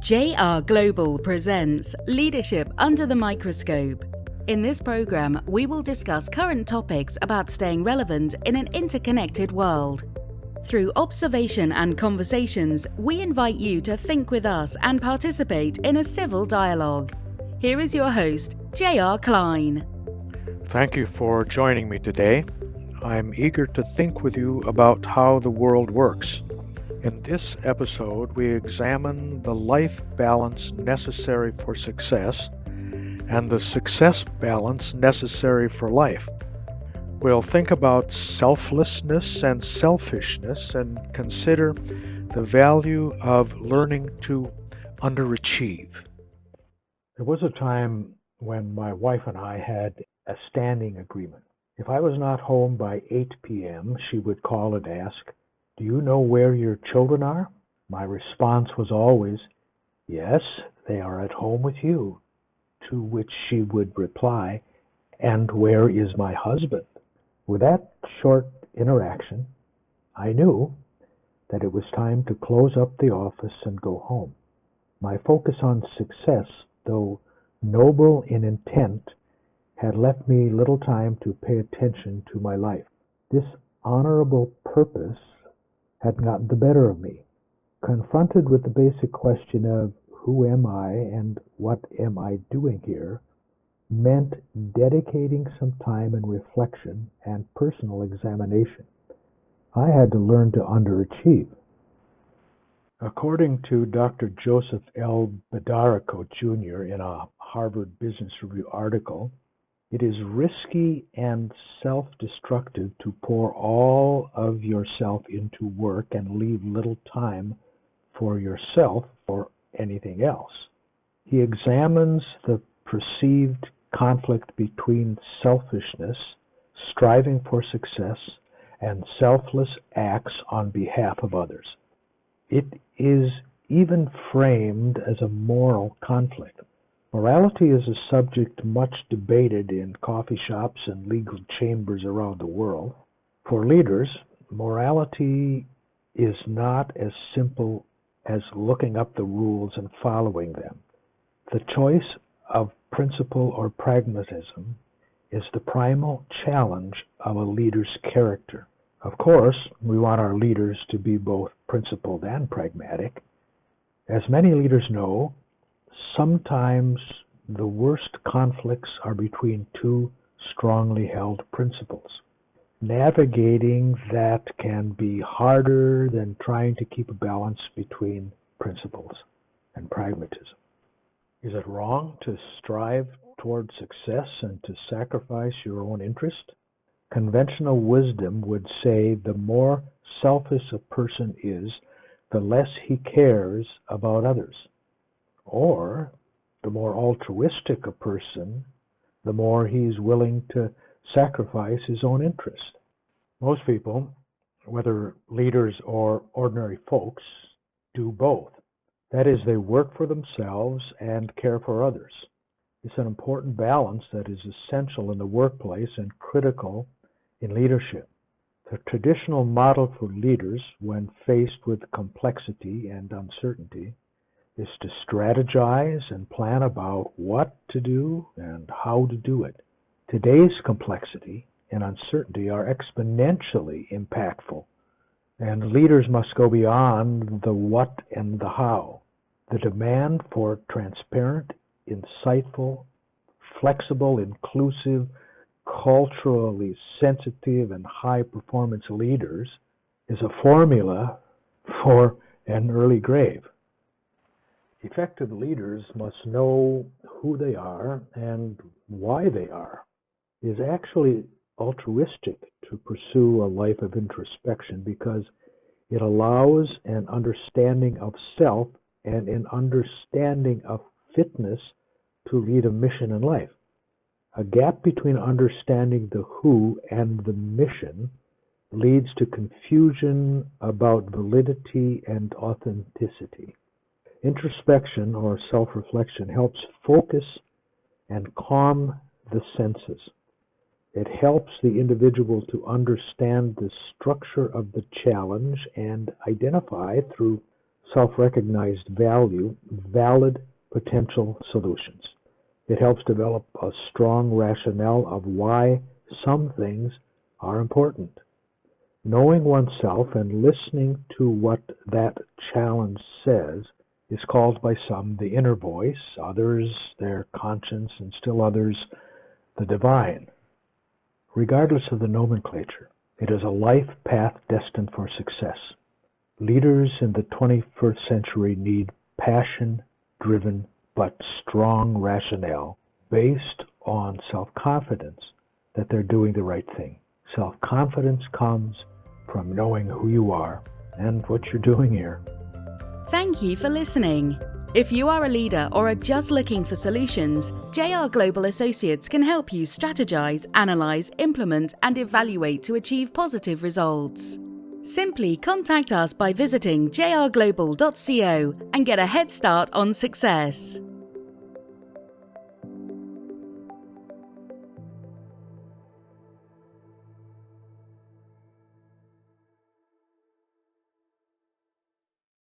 JR Global presents Leadership Under the Microscope. In this program, we will discuss current topics about staying relevant in an interconnected world. Through observation and conversations, we invite you to think with us and participate in a civil dialogue. Here is your host, J.R. Klein. Thank you for joining me today. I'm eager to think with you about how the world works. In this episode, we examine the life balance necessary for success and the success balance necessary for life. We'll think about selflessness and selfishness and consider the value of learning to underachieve. There was a time when my wife and I had a standing agreement. If I was not home by 8 p.m., she would call and ask, "Do you know where your children are?" My response was always, "Yes, they are at home with you." To which she would reply, "And where is my husband?" With that short interaction, I knew that it was time to close up the office and go home. My focus on success, though noble in intent, had left me little time to pay attention to my life. This honorable purpose had gotten the better of me. Confronted with the basic question of who am I and what am I doing here, meant dedicating some time and reflection and personal examination. I had to learn to underachieve. According to Dr. Joseph L. Badaraco Jr. in a Harvard Business Review article, it is risky and self-destructive to pour all of yourself into work and leave little time for yourself or anything else. He examines the perceived conflict between selfishness, striving for success, and selfless acts on behalf of others. It is even framed as a moral conflict. Morality is a subject much debated in coffee shops and legal chambers around the world. For leaders, morality is not as simple as looking up the rules and following them. The choice of principle or pragmatism is the primal challenge of a leader's character. Of course, we want our leaders to be both principled and pragmatic. As many leaders know, sometimes the worst conflicts are between two strongly held principles. Navigating that can be harder than trying to keep a balance between principles and pragmatism. Is it wrong to strive toward success and to sacrifice your own interest? Conventional wisdom would say the more selfish a person is, the less he cares about others. Or, the more altruistic a person, the more he's willing to sacrifice his own interest. Most people, whether leaders or ordinary folks, do both. That is, they work for themselves and care for others. It's an important balance that is essential in the workplace and critical in leadership. The traditional model for leaders, when faced with complexity and uncertainty, is to strategize and plan about what to do and how to do it. Today's complexity and uncertainty are exponentially impactful, and leaders must go beyond the what and the how. The demand for transparent, insightful, flexible, inclusive, culturally sensitive, and high-performance leaders is a formula for an early grave. Effective leaders must know who they are and why they are. It is actually altruistic to pursue a life of introspection because it allows an understanding of self and an understanding of fitness to lead a mission in life. A gap between understanding the who and the mission leads to confusion about validity and authenticity. Introspection or self-reflection helps focus and calm the senses. It helps the individual to understand the structure of the challenge and identify through self-recognized value, valid potential solutions. It helps develop a strong rationale of why some things are important. Knowing oneself and listening to what that challenge says is called by some the inner voice, others their conscience, and still others the divine. Regardless of the nomenclature, it is a life path destined for success. Leaders in the 21st century need passion-driven but strong rationale based on self-confidence that they're doing the right thing. Self-confidence comes from knowing who you are and what you're doing here. Thank you for listening. If you are a leader or are just looking for solutions, JR Global Associates can help you strategize, analyze, implement, and evaluate to achieve positive results. Simply contact us by visiting jrglobal.co and get a head start on success.